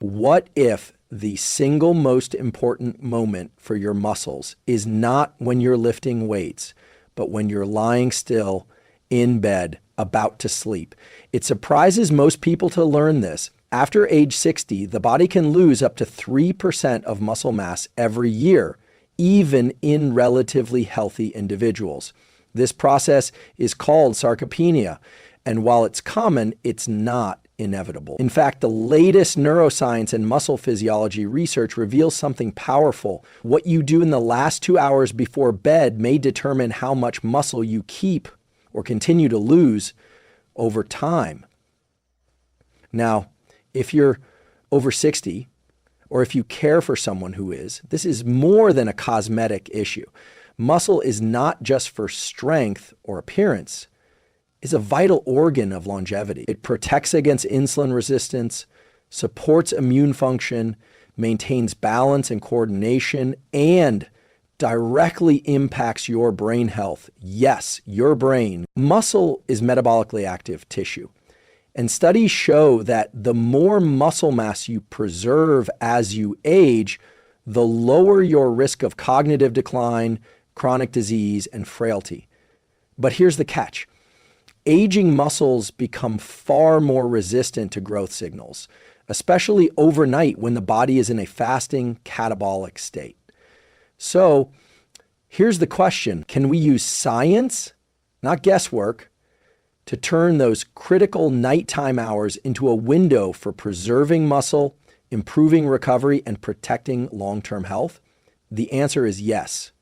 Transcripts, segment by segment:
What if the single most important moment for your muscles is not when you're lifting weights, but when you're lying still in bed, about to sleep? It surprises most people to learn this. After age 60, the body can lose up to 3% of muscle mass every year, even in relatively healthy individuals. This process is called sarcopenia, and while it's common, it's not inevitable. In fact, the latest neuroscience and muscle physiology research reveals something powerful. What you do in the last 2 hours before bed may determine how much muscle you keep or continue to lose over time. Now, if you're over 60, or if you care for someone who is, this is more than a cosmetic issue. Muscle is not just for strength or appearance. It's a vital organ of longevity. It protects against insulin resistance, supports immune function, maintains balance and coordination, and directly impacts your brain health. Yes, your brain. Muscle is metabolically active tissue. And studies show that the more muscle mass you preserve as you age, the lower your risk of cognitive decline, chronic disease, and frailty. But here's the catch. Aging muscles become far more resistant to growth signals, especially overnight when the body is in a fasting catabolic state. So here's the question. Can we use science, not guesswork, to turn those critical nighttime hours into a window for preserving muscle, improving recovery, and protecting long-term health? The answer is yes.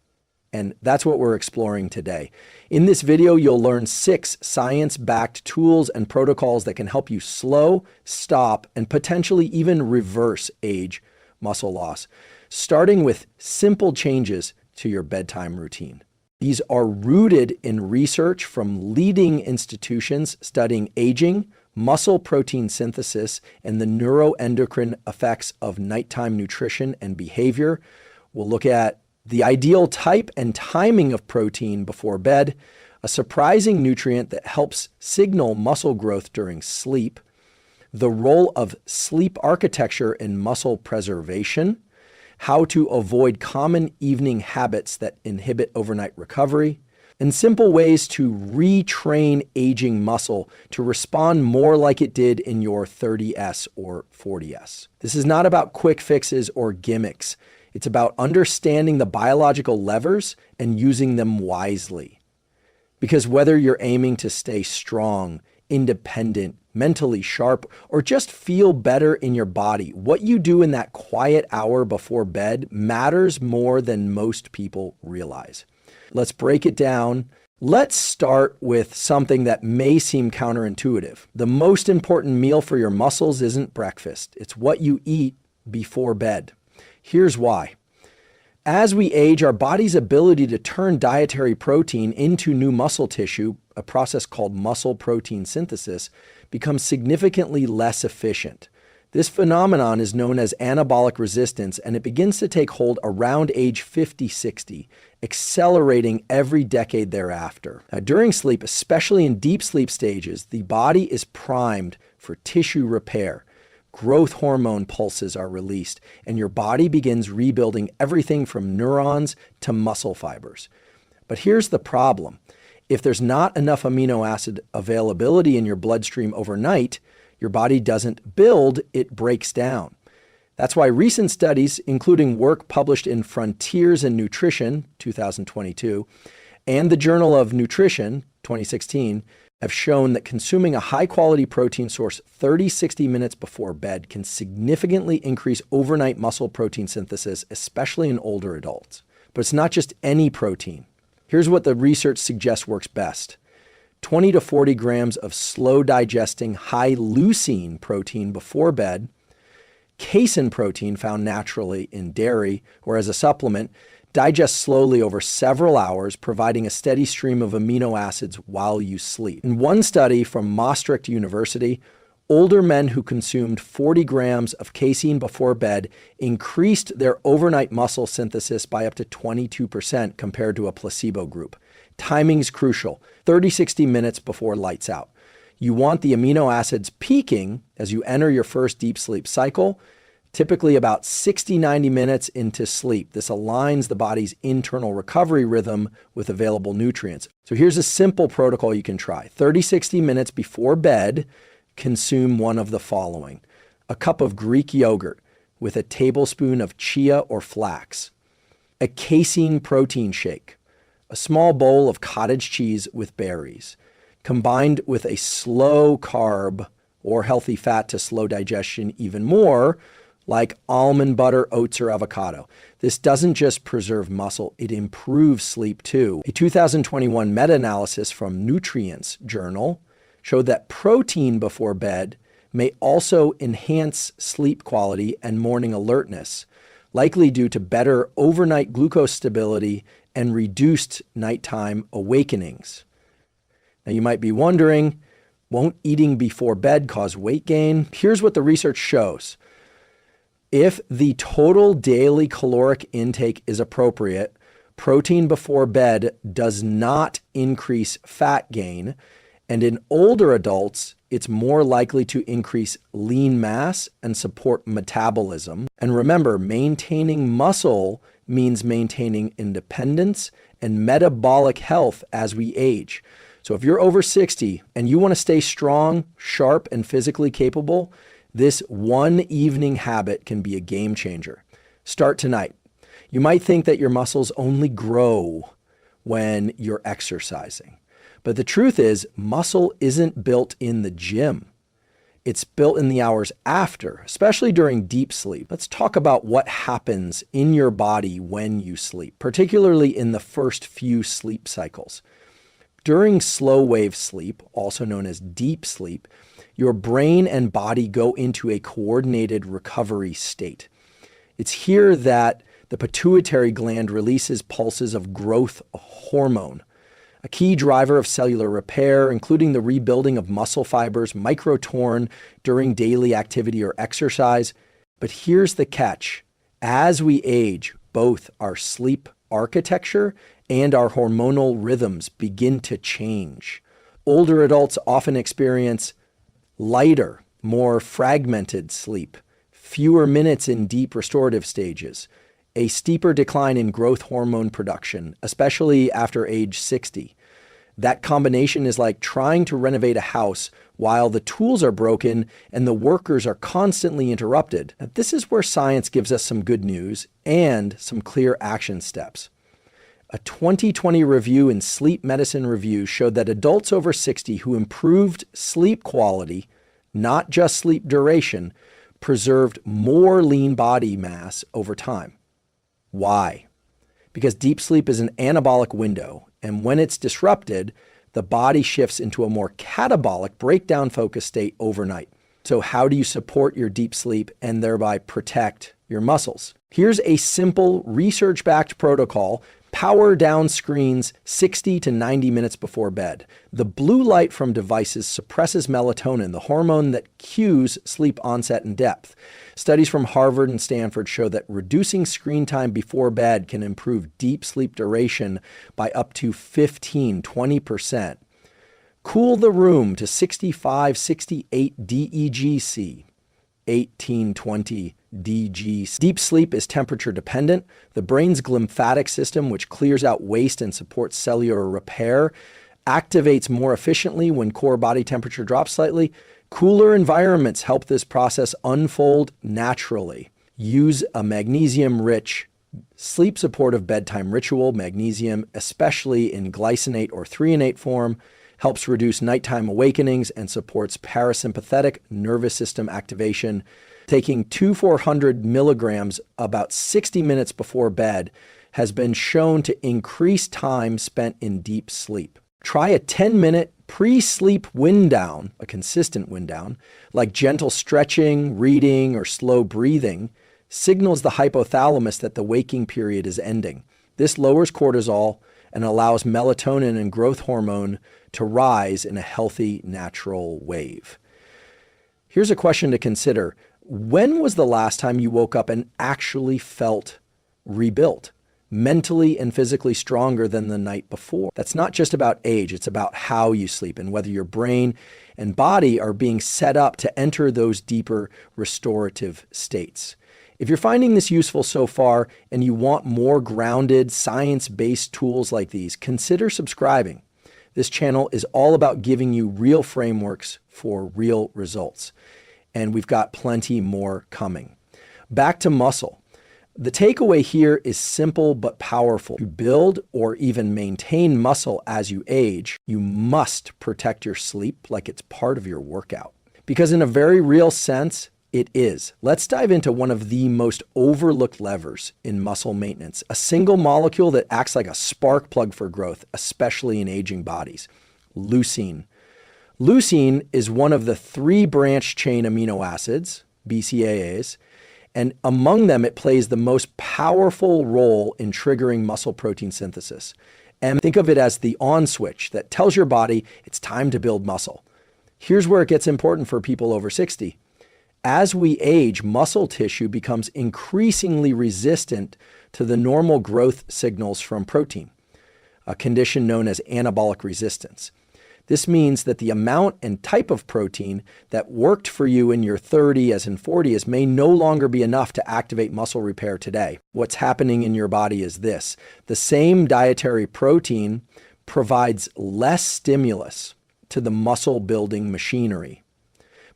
And that's what we're exploring today. In this video, you'll learn 6 science-backed tools and protocols that can help you slow, stop, and potentially even reverse age muscle loss, starting with simple changes to your bedtime routine. These are rooted in research from leading institutions studying aging, muscle protein synthesis, and the neuroendocrine effects of nighttime nutrition and behavior. We'll look at the ideal type and timing of protein before bed, a surprising nutrient that helps signal muscle growth during sleep, the role of sleep architecture in muscle preservation, how to avoid common evening habits that inhibit overnight recovery, and simple ways to retrain aging muscle to respond more like it did in your 30S or 40S. This is not about quick fixes or gimmicks. It's about understanding the biological levers and using them wisely. Because whether you're aiming to stay strong, independent, mentally sharp, or just feel better in your body, what you do in that quiet hour before bed matters more than most people realize. Let's break it down. Let's start with something that may seem counterintuitive. The most important meal for your muscles isn't breakfast. It's what you eat before bed. Here's why. As we age, our body's ability to turn dietary protein into new muscle tissue, a process called muscle protein synthesis, becomes significantly less efficient. This phenomenon is known as anabolic resistance, and it begins to take hold around age 50-60, accelerating every decade thereafter. Now, during sleep, especially in deep sleep stages, the body is primed for tissue repair. Growth hormone pulses are released, and your body begins rebuilding everything from neurons to muscle fibers. But here's the problem. If there's not enough amino acid availability in your bloodstream overnight, your body doesn't build, it breaks down. That's why recent studies, including work published in Frontiers in Nutrition, 2022, and the Journal of Nutrition, 2016, have shown that consuming a high-quality protein source 30-60 minutes before bed can significantly increase overnight muscle protein synthesis, especially in older adults. But it's not just any protein. Here's what the research suggests works best. 20 to 40 grams of slow-digesting high-leucine protein before bed, casein protein found naturally in dairy or as a supplement, digest slowly over several hours, providing a steady stream of amino acids while you sleep. In one study from Maastricht University, older men who consumed 40 grams of casein before bed increased their overnight muscle synthesis by up to 22% compared to a placebo group. Timing's crucial, 30-60 minutes before lights out. You want the amino acids peaking as you enter your first deep sleep cycle, typically about 60-90 minutes into sleep. This aligns the body's internal recovery rhythm with available nutrients. So here's a simple protocol you can try. 30-60 minutes before bed, consume one of the following: a cup of Greek yogurt with a tablespoon of chia or flax, a casein protein shake, a small bowl of cottage cheese with berries, combined with a slow carb or healthy fat to slow digestion even more, like almond butter, oats, or avocado. This doesn't just preserve muscle, it improves sleep too. A 2021 meta-analysis from Neuroscience journal showed that protein before bed may also enhance sleep quality and morning alertness, likely due to better overnight glucose stability and reduced nighttime awakenings. Now you might be wondering, won't eating before bed cause weight gain? Here's what the research shows. If the total daily caloric intake is appropriate, protein before bed does not increase fat gain, and in older adults, it's more likely to increase lean mass and support metabolism. And remember, maintaining muscle means maintaining independence and metabolic health as we age. So if you're over 60 and you want to stay strong, sharp, and physically capable, this one evening habit can be a game changer. Start tonight. You might think that your muscles only grow when you're exercising. But the truth is, muscle isn't built in the gym. It's built in the hours after, especially during deep sleep. Let's talk about what happens in your body when you sleep, particularly in the first few sleep cycles. During slow wave sleep, also known as deep sleep, your brain and body go into a coordinated recovery state. It's here that the pituitary gland releases pulses of growth hormone, a key driver of cellular repair, including the rebuilding of muscle fibers microtorn during daily activity or exercise. But here's the catch. As we age, both our sleep architecture and our hormonal rhythms begin to change. Older adults often experience lighter, more fragmented sleep, fewer minutes in deep restorative stages, a steeper decline in growth hormone production, especially after age 60. That combination is like trying to renovate a house while the tools are broken and the workers are constantly interrupted. Now, this is where science gives us some good news and some clear action steps. A 2020 review in Sleep Medicine Review showed that adults over 60 who improved sleep quality, not just sleep duration, preserved more lean body mass over time. Why? Because deep sleep is an anabolic window, and when it's disrupted, the body shifts into a more catabolic, breakdown-focused state overnight. So how do you support your deep sleep and thereby protect your muscles? Here's a simple research-backed protocol. Power down screens 60 to 90 minutes before bed. The blue light from devices suppresses melatonin, the hormone that cues sleep onset and depth. Studies from Harvard and Stanford show that reducing screen time before bed can improve deep sleep duration by up to 15-20%. Cool the room to 65-68 DEGC, 18-20 DG. Deep sleep is temperature dependent. The brain's glymphatic system, which clears out waste and supports cellular repair, activates more efficiently when core body temperature drops slightly. Cooler environments help this process unfold naturally. Use a magnesium-rich, sleep-supportive bedtime ritual. Magnesium, especially in glycinate or threonate form, helps reduce nighttime awakenings and supports parasympathetic nervous system activation. Taking 400 milligrams about 60 minutes before bed has been shown to increase time spent in deep sleep. Try a 10-minute pre-sleep wind down, a consistent wind down, like gentle stretching, reading, or slow breathing, signals the hypothalamus that the waking period is ending. This lowers cortisol and allows melatonin and growth hormone to rise in a healthy, natural wave. Here's a question to consider. When was the last time you woke up and actually felt rebuilt? mentally and physically stronger than the night before. That's not just about age, it's about how you sleep and whether your brain and body are being set up to enter those deeper restorative states. If you're finding this useful so far and you want more grounded, science-based tools like these, consider subscribing. This channel is all about giving you real frameworks for real results. And we've got plenty more coming. Back to muscle. The takeaway here is simple but powerful. To build or even maintain muscle as you age, you must protect your sleep like it's part of your workout. Because in a very real sense, it is. Let's dive into one of the most overlooked levers in muscle maintenance, a single molecule that acts like a spark plug for growth, especially in aging bodies: leucine. Leucine is one of the 3 branched chain amino acids, BCAAs, and among them it plays the most powerful role in triggering muscle protein synthesis. And think of it as the on switch that tells your body it's time to build muscle. Here's where it gets important for people over 60. As we age, muscle tissue becomes increasingly resistant to the normal growth signals from protein, a condition known as anabolic resistance. This means that the amount and type of protein that worked for you in your 30s and 40s may no longer be enough to activate muscle repair today. What's happening in your body is this: the same dietary protein provides less stimulus to the muscle building machinery.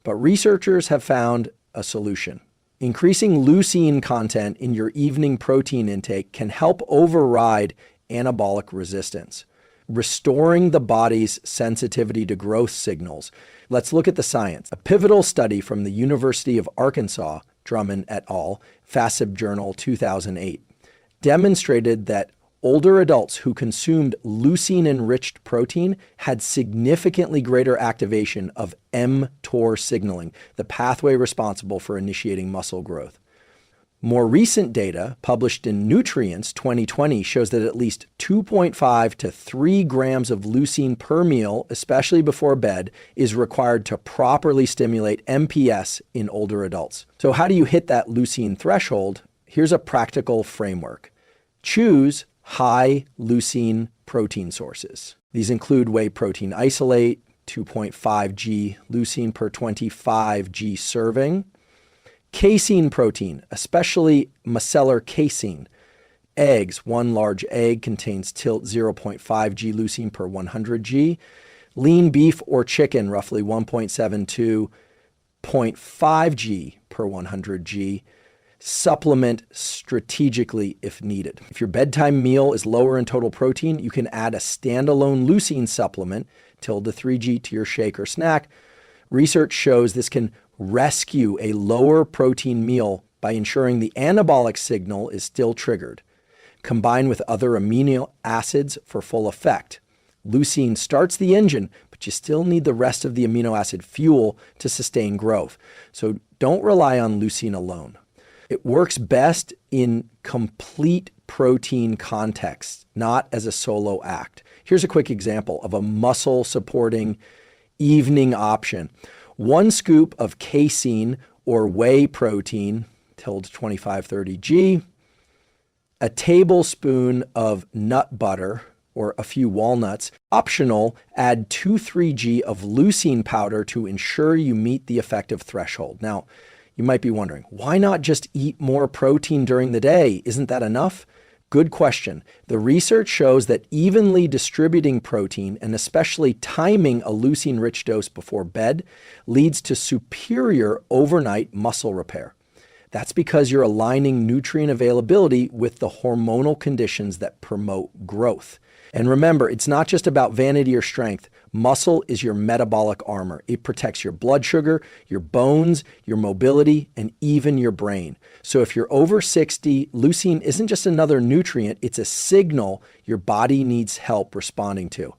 But researchers have found a solution. Increasing leucine content in your evening protein intake can help override anabolic resistance, restoring the body's sensitivity to growth signals. Let's look at the science. A pivotal study from the University of Arkansas, Drummond et al., FASIB Journal 2008, demonstrated that older adults who consumed leucine-enriched protein had significantly greater activation of mTOR signaling, the pathway responsible for initiating muscle growth. More recent data, published in Nutrients 2020, shows that at least 2.5 to 3 grams of leucine per meal, especially before bed, is required to properly stimulate MPS in older adults. So how do you hit that leucine threshold? Here's a practical framework. Choose high leucine protein sources. These include whey protein isolate, 2.5 g leucine per 25 g serving, casein protein, especially micellar casein. Eggs, 1 large egg contains 0.5 g leucine per 100 g. Lean beef or chicken, roughly 1.7 to 0.5 g per 100 g. Supplement strategically if needed. If your bedtime meal is lower in total protein, you can add a standalone leucine supplement, 2 to 3 g, to your shake or snack. Research shows this can rescue a lower protein meal by ensuring the anabolic signal is still triggered. Combine with other amino acids for full effect. Leucine starts the engine, but you still need the rest of the amino acid fuel to sustain growth. So don't rely on leucine alone. It works best in complete protein context, not as a solo act. Here's a quick example of a muscle-supporting evening option. 1 scoop of casein or whey protein, till 25-30 g, a tablespoon of nut butter or a few walnuts. Optional, add 2-3 g of leucine powder to ensure you meet the effective threshold. Now, you might be wondering, why not just eat more protein during the day? Isn't that enough? Good question. The research shows that evenly distributing protein, and especially timing a leucine-rich dose before bed, leads to superior overnight muscle repair. That's because you're aligning nutrient availability with the hormonal conditions that promote growth. And remember, it's not just about vanity or strength. Muscle is your metabolic armor. It protects your blood sugar, your bones, your mobility, and even your brain. So if you're over 60, leucine isn't just another nutrient, it's a signal your body needs help responding to.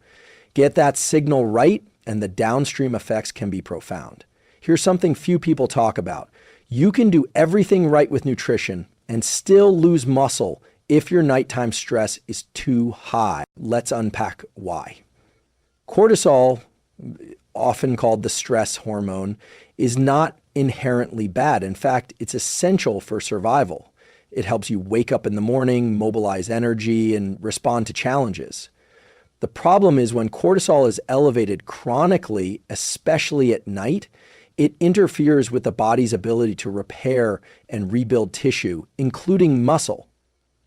Get that signal right, and the downstream effects can be profound. Here's something few people talk about. You can do everything right with nutrition and still lose muscle if your nighttime stress is too high. Let's unpack why. Cortisol, often called the stress hormone, is not inherently bad. In fact, it's essential for survival. It helps you wake up in the morning, mobilize energy, and respond to challenges. The problem is when cortisol is elevated chronically, especially at night, it interferes with the body's ability to repair and rebuild tissue, including muscle.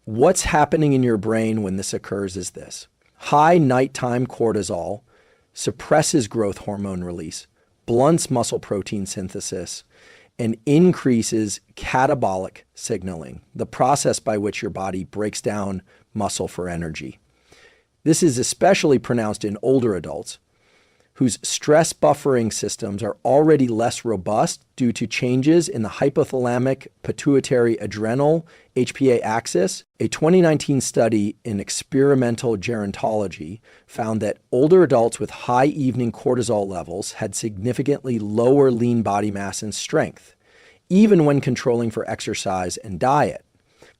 What's happening in your brain when this occurs is this. High nighttime cortisol suppresses growth hormone release, blunts muscle protein synthesis, and increases catabolic signaling, the process by which your body breaks down muscle for energy. This is especially pronounced in older adults whose stress buffering systems are already less robust due to changes in the hypothalamic pituitary adrenal HPA axis. A 2019 study in experimental gerontology found that older adults with high evening cortisol levels had significantly lower lean body mass and strength, even when controlling for exercise and diet.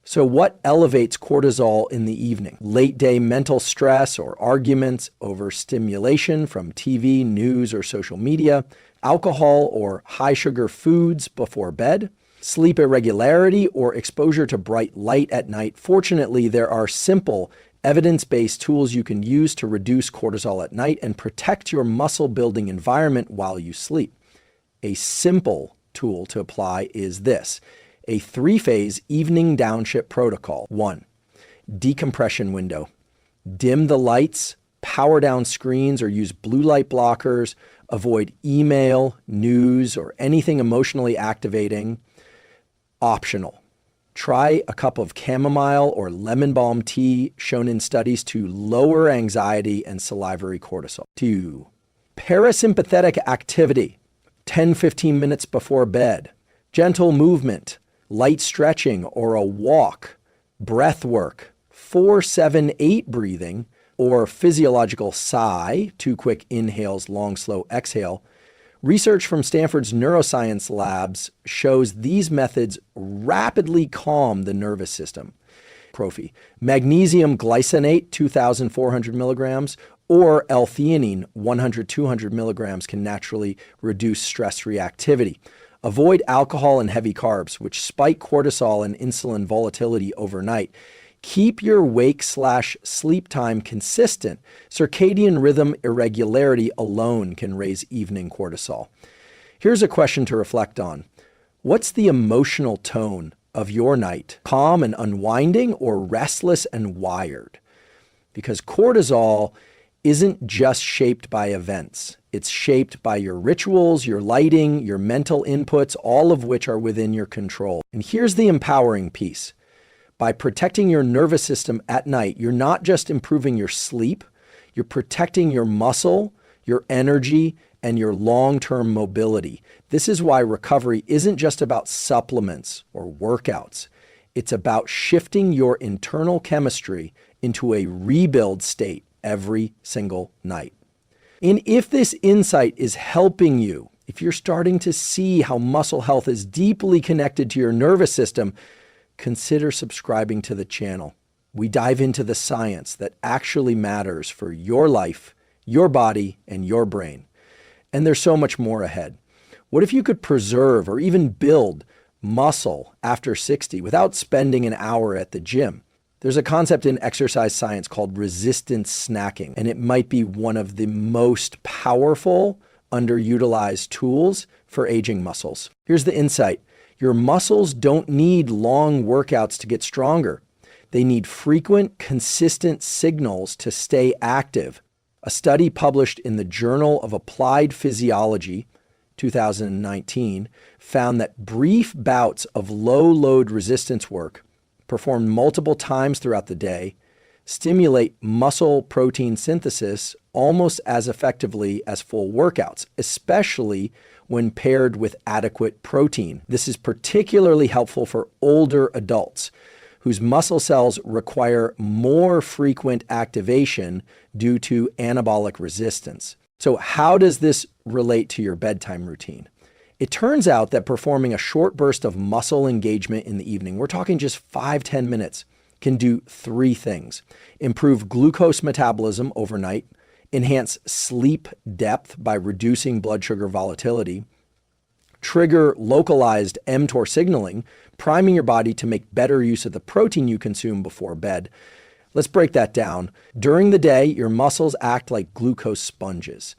So what elevates cortisol in the evening? Late day mental stress or arguments, overstimulation from TV, news, or social media, alcohol or high sugar foods before bed, sleep irregularity, or exposure to bright light at night. Fortunately, there are simple evidence-based tools you can use to reduce cortisol at night and protect your muscle building environment while you sleep. A simple tool to apply is this. A 3-phase evening downshift protocol. 1. Decompression window. Dim the lights, power down screens, or use blue light blockers. Avoid email, news, or anything emotionally activating. Optional. Try a cup of chamomile or lemon balm tea shown in studies to lower anxiety and salivary cortisol. 2. Parasympathetic activity. 10-15 minutes before bed. Gentle movement. Light stretching or a walk, breath work, 4-7-8 breathing, or physiological sigh, 2 quick inhales, long, slow exhale. Research from Stanford's Neuroscience labs shows these methods rapidly calm the nervous system. Atrophy. Magnesium glycinate, 2,400 milligrams, or L-theanine, 100-200 milligrams, can naturally reduce stress reactivity. Avoid alcohol and heavy carbs, which spike cortisol and insulin volatility overnight. Keep your wake/sleep time consistent. Circadian rhythm irregularity alone can raise evening cortisol. Here's a question to reflect on. What's the emotional tone of your night? Calm and unwinding, or restless and wired? Because cortisol isn't just shaped by events. It's shaped by your rituals, your lighting, your mental inputs, all of which are within your control. And here's the empowering piece. By protecting your nervous system at night, you're not just improving your sleep, you're protecting your muscle, your energy, and your long-term mobility. This is why recovery isn't just about supplements or workouts. It's about shifting your internal chemistry into a rebuild state every single night. And if this insight is helping you, if you're starting to see how muscle health is deeply connected to your nervous system, consider subscribing to the channel. We dive into the science that actually matters for your life, your body, and your brain. And there's so much more ahead. What if you could preserve or even build muscle after 60 without spending an hour at the gym? There's a concept in exercise science called resistance snacking, and it might be one of the most powerful, underutilized tools for aging muscles. Here's the insight. Your muscles don't need long workouts to get stronger. They need frequent, consistent signals to stay active. A study published in the Journal of Applied Physiology, 2019, found that brief bouts of low-load resistance work performed multiple times throughout the day stimulate muscle protein synthesis almost as effectively as full workouts, especially when paired with adequate protein. This is particularly helpful for older adults whose muscle cells require more frequent activation due to anabolic resistance. So how does this relate to your bedtime routine? It turns out that performing a short burst of muscle engagement in the evening, we're talking just 5-10 minutes, can do 3 things. Improve glucose metabolism overnight, enhance sleep depth by reducing blood sugar volatility, trigger localized mTOR signaling, priming your body to make better use of the protein you consume before bed. Let's break that down. During the day, your muscles act like glucose sponges.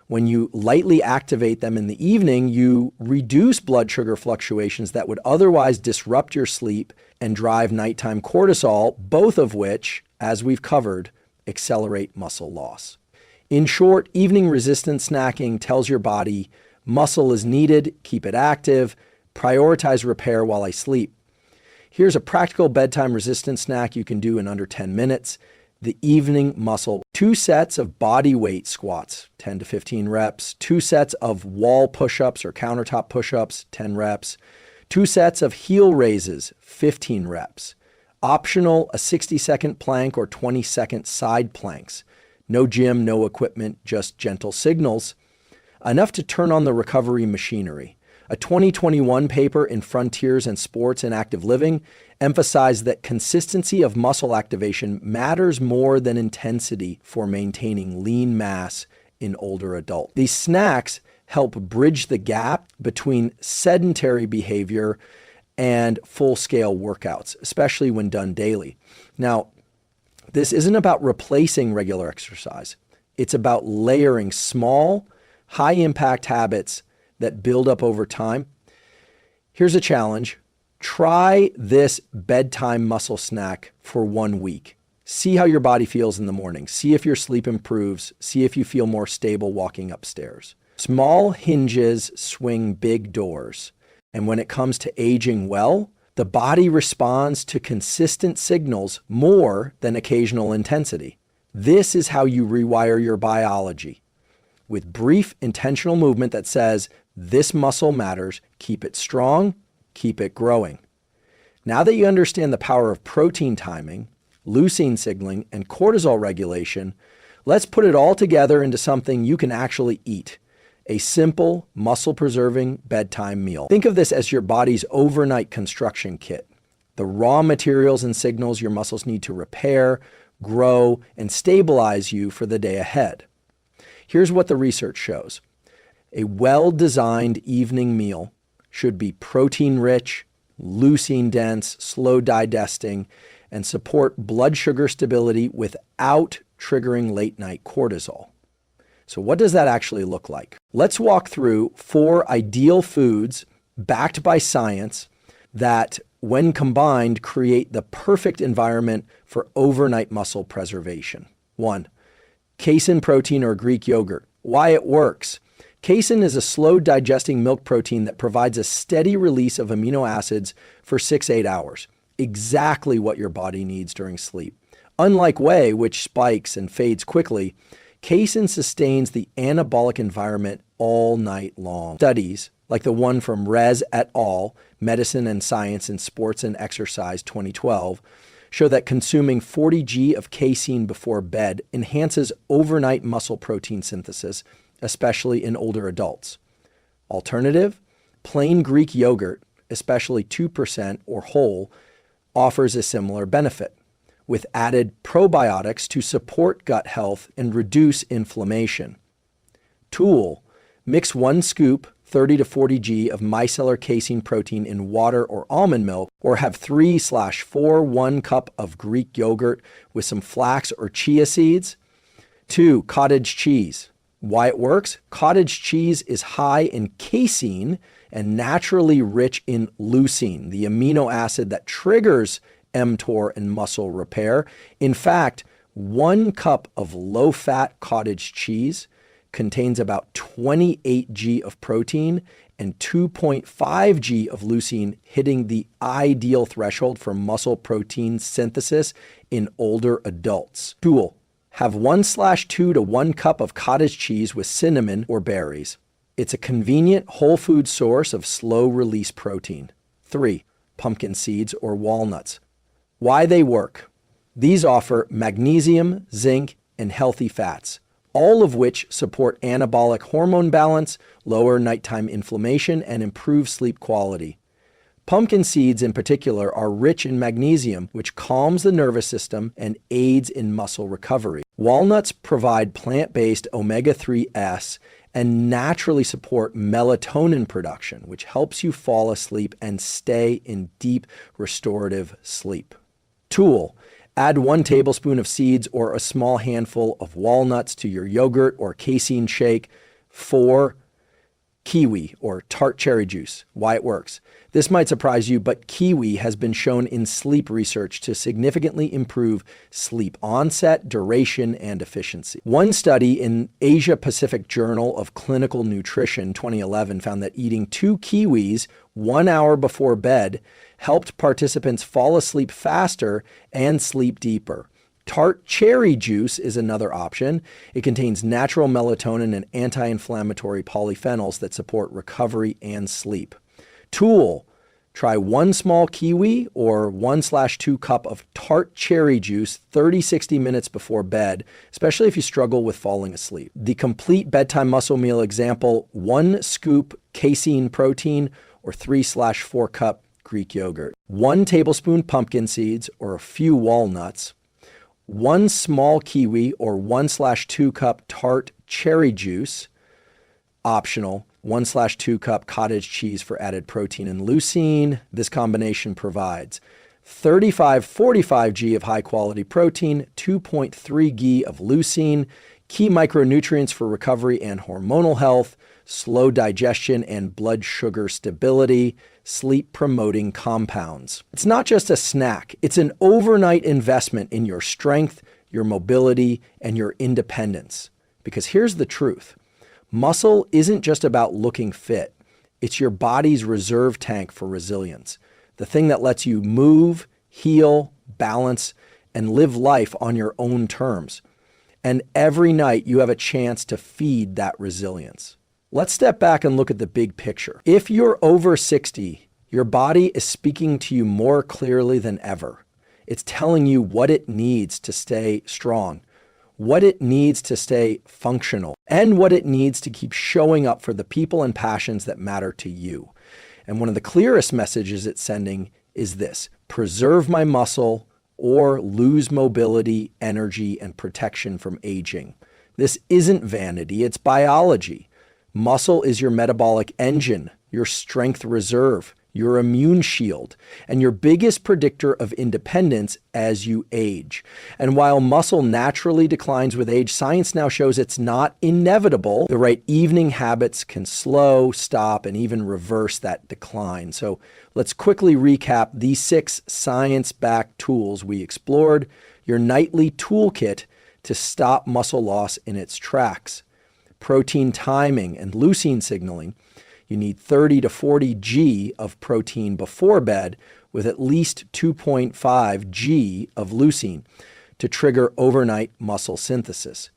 When you lightly activate them in the evening, you reduce blood sugar fluctuations that would otherwise disrupt your sleep and drive nighttime cortisol, both of which, as we've covered, accelerate muscle loss. In short, evening resistance snacking tells your body muscle is needed, keep it active, prioritize repair while I sleep. Here's a practical bedtime resistance snack you can do in under 10 minutes. The evening muscle. 2 sets of body weight squats, 10 to 15 reps. 2 sets of wall push-ups or countertop push-ups, 10 reps. 2 sets of heel raises, 15 reps. Optional, a 60-second plank or 20-second side planks. No gym, no equipment, just gentle signals. Enough to turn on the recovery machinery. A 2021 paper in Frontiers in Sports and Active Living emphasized that consistency of muscle activation matters more than intensity for maintaining lean mass in older adults. These snacks help bridge the gap between sedentary behavior and full-scale workouts, especially when done daily. Now, this isn't about replacing regular exercise. It's about layering small, high-impact habits that build up over time. Here's a challenge. Try this bedtime muscle snack for 1 week. See how your body feels in the morning. See if your sleep improves. See if you feel more stable walking upstairs. Small hinges swing big doors. And when it comes to aging well, the body responds to consistent signals more than occasional intensity. This is how you rewire your biology. With brief, intentional movement that says, this muscle matters, keep it strong, keep it growing. Now that you understand the power of protein timing, leucine signaling, and cortisol regulation, let's put it all together into something you can actually eat. A simple, muscle-preserving bedtime meal. Think of this as your body's overnight construction kit. The raw materials and signals your muscles need to repair, grow, and stabilize you for the day ahead. Here's what the research shows. A well-designed evening meal should be protein-rich, leucine-dense, slow digesting, and support blood sugar stability without triggering late-night cortisol. So what does that actually look like? Let's walk through 4 ideal foods backed by science that, when combined, create the perfect environment for overnight muscle preservation. 1, casein protein or Greek yogurt. Why it works. Casein is a slow digesting milk protein that provides a steady release of amino acids for 6-8 hours. Exactly what your body needs during sleep. Unlike whey, which spikes and fades quickly, casein sustains the anabolic environment all night long. Studies, like the one from Rez et al., Medicine and Science in Sports and Exercise 2012, show that consuming 40 g of casein before bed enhances overnight muscle protein synthesis, especially in older adults. Alternative, plain Greek yogurt, especially 2% or whole, offers a similar benefit, with added probiotics to support gut health and reduce inflammation. Tool, mix 1 scoop 30 to 40 g of micellar casein protein in water or almond milk, or have 3/4 1 cup of Greek yogurt with some flax or chia seeds. 2, cottage cheese. Why it works? Cottage cheese is high in casein and naturally rich in leucine, the amino acid that triggers mTOR and muscle repair. In fact, 1 cup of low-fat cottage cheese contains about 28 g of protein and 2.5 g of leucine, hitting the ideal threshold for muscle protein synthesis in older adults. Tool, have 1/2 to 1 cup of cottage cheese with cinnamon or berries. It's a convenient whole food source of slow-release protein. 3, pumpkin seeds or walnuts. Why they work. These offer magnesium, zinc, and healthy fats, all of which support anabolic hormone balance, lower nighttime inflammation, and improve sleep quality. Pumpkin seeds in particular are rich in magnesium, which calms the nervous system and aids in muscle recovery. Walnuts provide plant-based omega-3s and naturally support melatonin production, which helps you fall asleep and stay in deep restorative sleep. Tool: add 1 tablespoon of seeds or a small handful of walnuts to your yogurt or casein shake. 4, kiwi or tart cherry juice. Why it works. This might surprise you, but kiwi has been shown in sleep research to significantly improve sleep onset, duration, and efficiency. One study in Asia Pacific Journal of Clinical Nutrition 2011 found that eating 2 kiwis 1 hour before bed helped participants fall asleep faster and sleep deeper. Tart cherry juice is another option. It contains natural melatonin and anti-inflammatory polyphenols that support recovery and sleep. Tool: try 1 small kiwi or 1/2 cup of tart cherry juice 30-60 minutes before bed, especially if you struggle with falling asleep. The complete bedtime muscle meal example: 1 scoop casein protein or 3/4 cup Greek yogurt, 1 tablespoon pumpkin seeds or a few walnuts, 1 small kiwi or 1/2 cup tart cherry juice, optional, 1/2 cup cottage cheese for added protein and leucine. This combination provides 35-45 g of high quality protein, 2.3 g of leucine, key micronutrients for recovery and hormonal health, slow digestion and blood sugar stability, sleep promoting compounds. It's not just a snack, it's an overnight investment in your strength, your mobility, and your independence. Because here's the truth: muscle isn't just about looking fit, it's your body's reserve tank for resilience, the thing that lets you move, heal, balance, and live life on your own terms. And every night you have a chance to feed that resilience. Let's step back and look at the big picture. If you're over 60, your body is speaking to you more clearly than ever. It's telling you what it needs to stay strong, what it needs to stay functional, and what it needs to keep showing up for the people and passions that matter to you. And one of the clearest messages it's sending is this: preserve my muscle or lose mobility, energy, and protection from aging. This isn't vanity, it's biology. Muscle is your metabolic engine, your strength reserve, your immune shield, and your biggest predictor of independence as you age. And while muscle naturally declines with age, science now shows it's not inevitable. The right evening habits can slow, stop, and even reverse that decline. So let's quickly recap these 6 science-backed tools we explored, your nightly toolkit to stop muscle loss in its tracks. Protein timing and leucine signaling. You need 30 to 40 g of protein before bed with at least 2.5 g of leucine to trigger overnight muscle synthesis.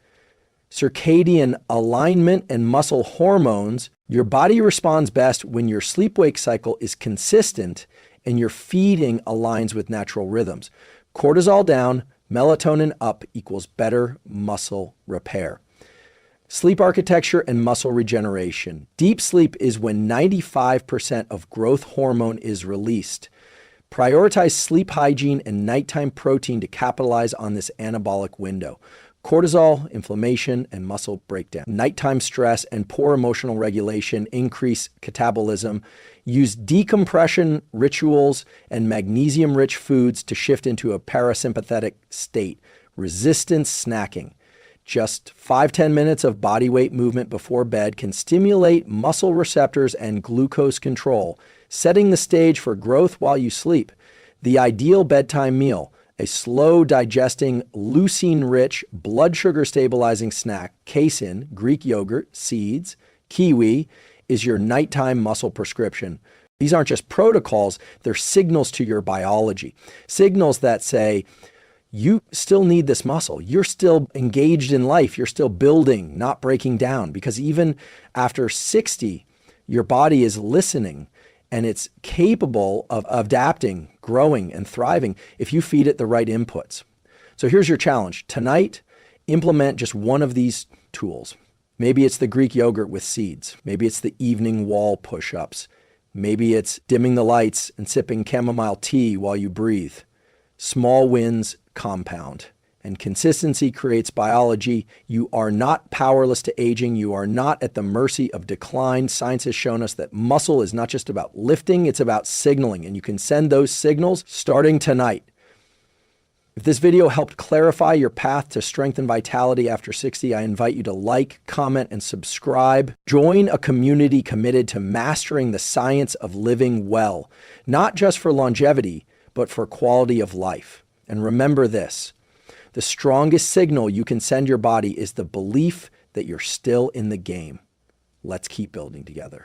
Circadian alignment and muscle hormones. Your body responds best when your sleep-wake cycle is consistent and your feeding aligns with natural rhythms. Cortisol down, melatonin up equals better muscle repair. Sleep architecture and muscle regeneration. Deep sleep is when 95% of growth hormone is released. Prioritize sleep hygiene and nighttime protein to capitalize on this anabolic window. Cortisol, inflammation, and muscle breakdown. Nighttime stress and poor emotional regulation increase catabolism. Use decompression rituals and magnesium-rich foods to shift into a parasympathetic state. Resistance snacking. Just 5-10 minutes of body weight movement before bed can stimulate muscle receptors and glucose control, setting the stage for growth while you sleep. The ideal bedtime meal: a slow digesting, leucine-rich, blood sugar stabilizing snack, casein, Greek yogurt, seeds, kiwi, is your nighttime muscle prescription. These aren't just protocols, they're signals to your biology. Signals that say, you still need this muscle. You're still engaged in life. You're still building, not breaking down. Because even after 60, your body is listening and it's capable of adapting, growing, and thriving if you feed it the right inputs. So here's your challenge. Tonight, implement just one of these tools. Maybe it's the Greek yogurt with seeds. Maybe it's the evening wall push-ups. Maybe it's dimming the lights and sipping chamomile tea while you breathe. Small wins compound. And consistency creates biology. You are not powerless to aging. You are not at the mercy of decline. Science has shown us that muscle is not just about lifting, it's about signaling. And you can send those signals starting tonight. If this video helped clarify your path to strength and vitality after 60, I invite you to like, comment, and subscribe. Join a community committed to mastering the science of living well, not just for longevity, but for quality of life. And remember this, the strongest signal you can send your body is the belief that you're still in the game. Let's keep building together.